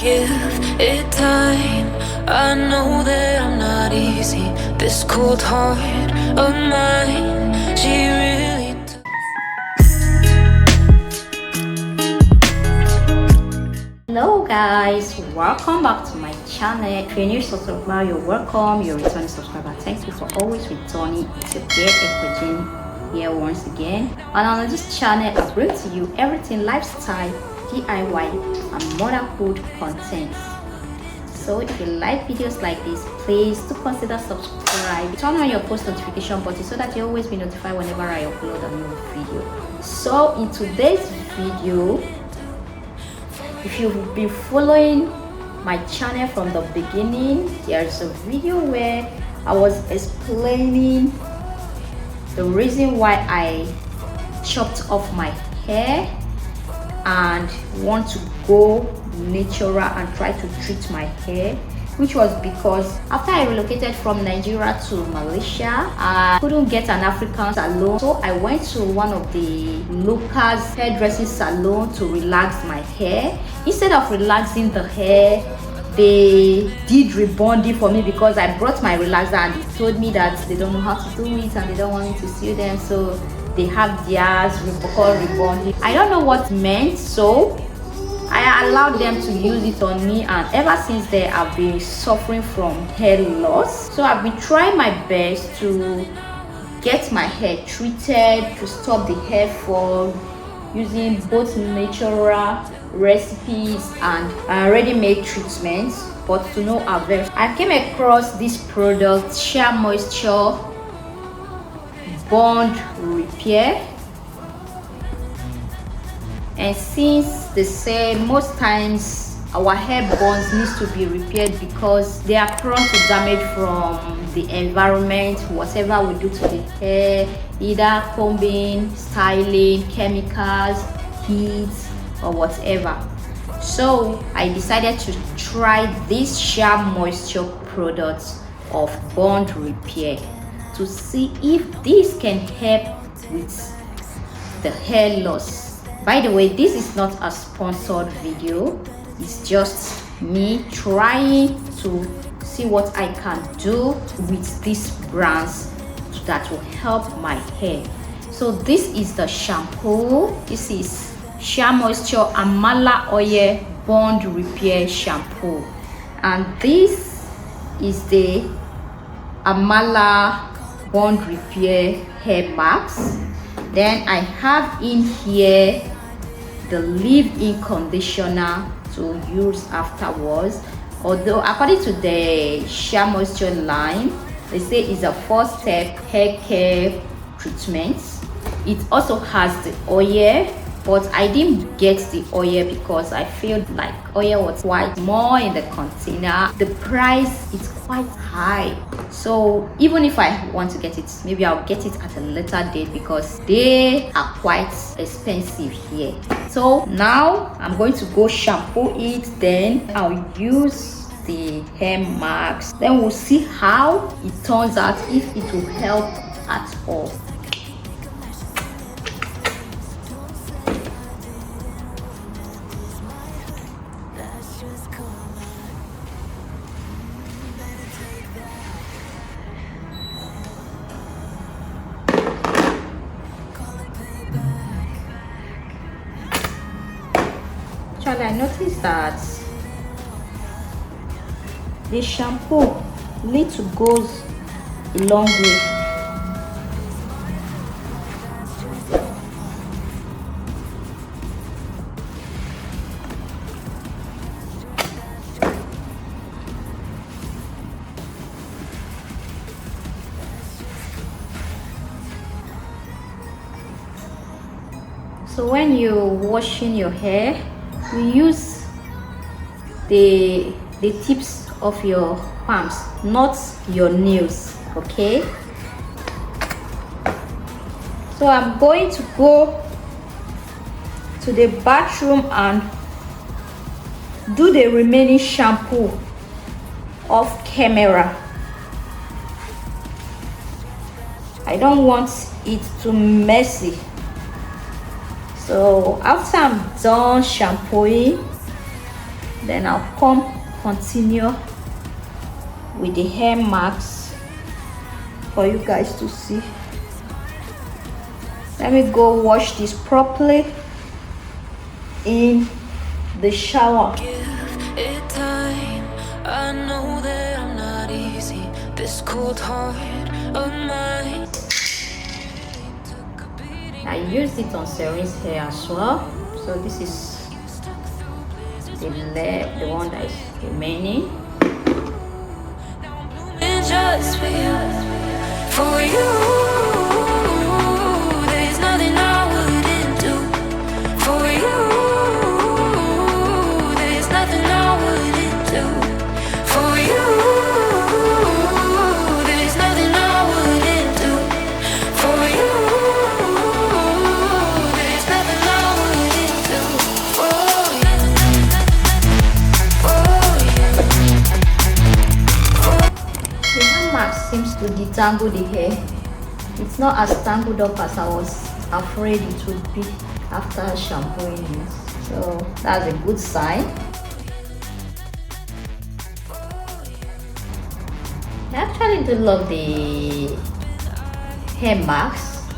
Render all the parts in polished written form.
give it time. I know that I'm not easy. This cold heart of mine, she really Hello guys, welcome back to my channel. If you're new subscriber, you're welcome. You're a returning subscriber, thank you for always returning. It's your dear Ekojin here once again, and on this channel I bring to you everything lifestyle, DIY and motherhood content. So if you like videos like this, please do consider subscribe, turn on your post notification button so that you always be notified whenever I upload a new video. So in today's video, if you've been following my channel from the beginning, there's a video where I was explaining the reason why I chopped off my hair and want to go natural and try to treat my hair, which was because after I relocated from Nigeria to Malaysia, I couldn't get an African salon, so I went to one of the local hairdressing salon to relax my hair. Instead of relaxing the hair, they did rebonding for me because I brought my relaxer and they told me that they don't know how to do it and they don't want me to sue them, so they have theirs called rebonding. I don't know what it meant, so I allowed them to use it on me, and ever since then I've been suffering from hair loss. So I've been trying my best to get my hair treated to stop the hair fall using both natural recipes and ready-made treatments, but to no avail. I came across this product, SheaMoisture Bond Repair. And since they say most times our hair bonds needs to be repaired because they are prone to damage from the environment, whatever we do to the hair, either combing, styling, chemicals, heat, or whatever. So I decided to try this SheaMoisture product of bond repair to see if this can help with the hair loss. By the way, this is not a sponsored video, it's just me trying to see what I can do with these brands that will help my hair. So this is the shampoo. This is SheaMoisture Amala Oil Bond Repair Shampoo, and this is the Amala Bond Repair Hair Mask. Then I have in here the leave-in conditioner to use afterwards, although according to the SheaMoisture line, they say it's a 4-step hair care treatment. It also has the oil, but I didn't get the oil because I feel like oil was quite more in the container. The price is quite high, so even if I want to get it, maybe I'll get it at a later date because they are quite expensive here. So now I'm going to go shampoo it, then I'll use the hair mask, then we'll see how it turns out, if it will help at all. I noticed that the shampoo little goes a long way. So when you're washing your hair, you use the tips of your palms, not your nails, okay? So I'm going to go to the bathroom and do the remaining shampoo off camera. I don't want it too messy. So after I'm done shampooing, Then I'll continue with the hair marks for you guys to see. Let me go wash this properly in the shower. Give it time. I know that I'm not easy. This cold heart of mine. I used it on Serene's hair as well. So this is the one that is remaining. Just for you, there's nothing I wouldn't do. For you, there's nothing I wouldn't do. For you, there's nothing I wouldn't do. For you, there's nothing I wouldn't do. For you, The hair mask seems to detangle the hair. It's not as tangled up as I was afraid it would be after shampooing it. So that's a good sign. I actually do love the hair mask.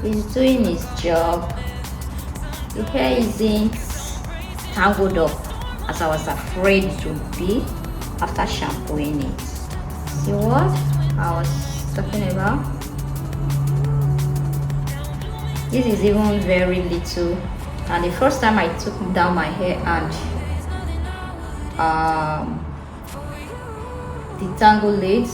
It's doing its job. The hair isn't tangled up as I was afraid it would be after shampooing it. See what I was talking about? This is even very little, and the first time I took down my hair and detangled it,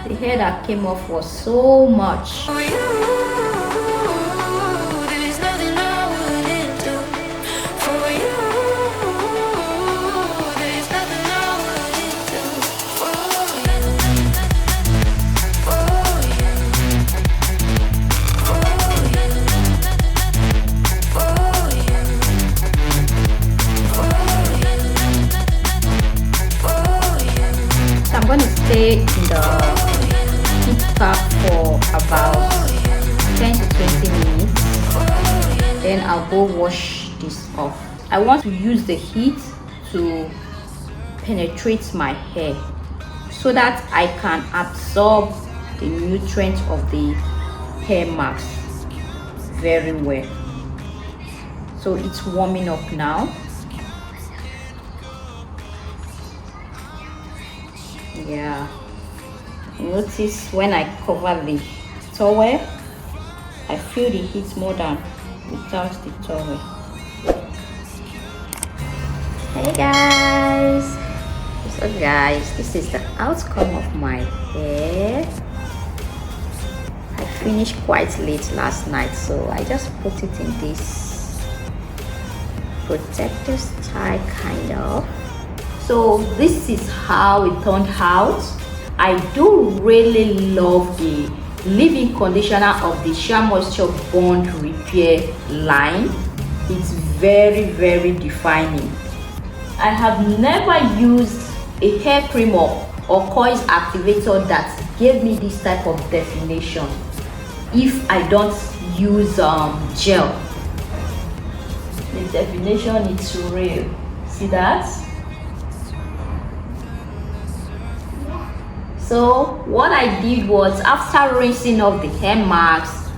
the hair that came off was so much. you, there's nothing I wouldn't do. For you, there's nothing I wouldn't do. For you, for So I'm going to stay in the heat pack for about 10 to 20 minutes. Then I'll go wash this off. I want to use the heat to penetrate my hair so that I can absorb the nutrients of the hair mask very well. So it's warming up now. Yeah, notice when I cover the towel, I feel the heat more than without the towel. Hey guys, so guys, this is the outcome of my hair. I finished quite late last night, so I just put it in this protective style kind of. So this is how it turned out. I do really love the leave-in conditioner of the SheaMoisture Bond Repair line. It's very, very defining. I have never used a hair cream or coils activator that gave me this type of definition if I don't use gel. The definition is real. See that? So what I did was, after rinsing off the hair mask,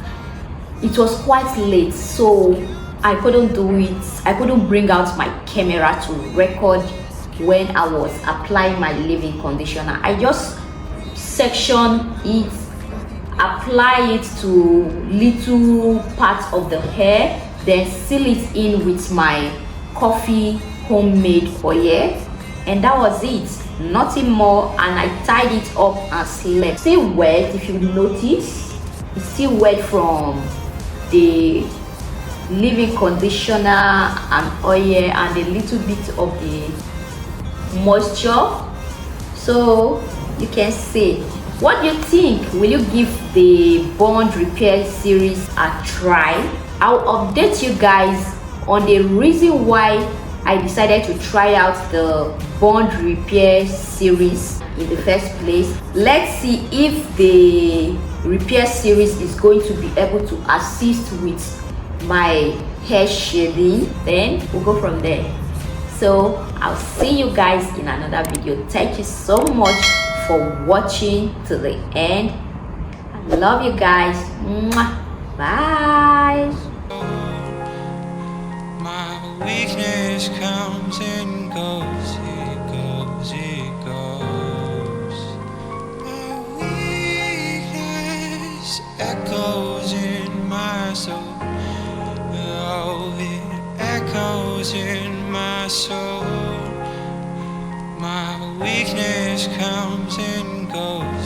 it was quite late, so I couldn't do it. I couldn't bring out my camera to record when I was applying my leave-in conditioner. I just section it, apply it to little parts of the hair, then seal it in with my coffee homemade oil, and that was it. Nothing more. And I tied it up and slept. Still wet, if you notice, it's still wet from the leave-in conditioner and oil and a little bit of the moisture. So you can see. What do you think? Will you give the Bond Repair series a try? I'll update you guys on the reason why I decided to try out the Bond Repair series in the first place. Let's see if the repair series is going to be able to assist with my hair shedding. Then we'll go from there. So I'll see you guys in another video. Thank you so much for watching to the end. I love you guys. Mwah. Bye. My weakness comes and goes, it goes, it goes. My weakness echoes in my soul. Oh, it echoes in my soul. My weakness comes and goes.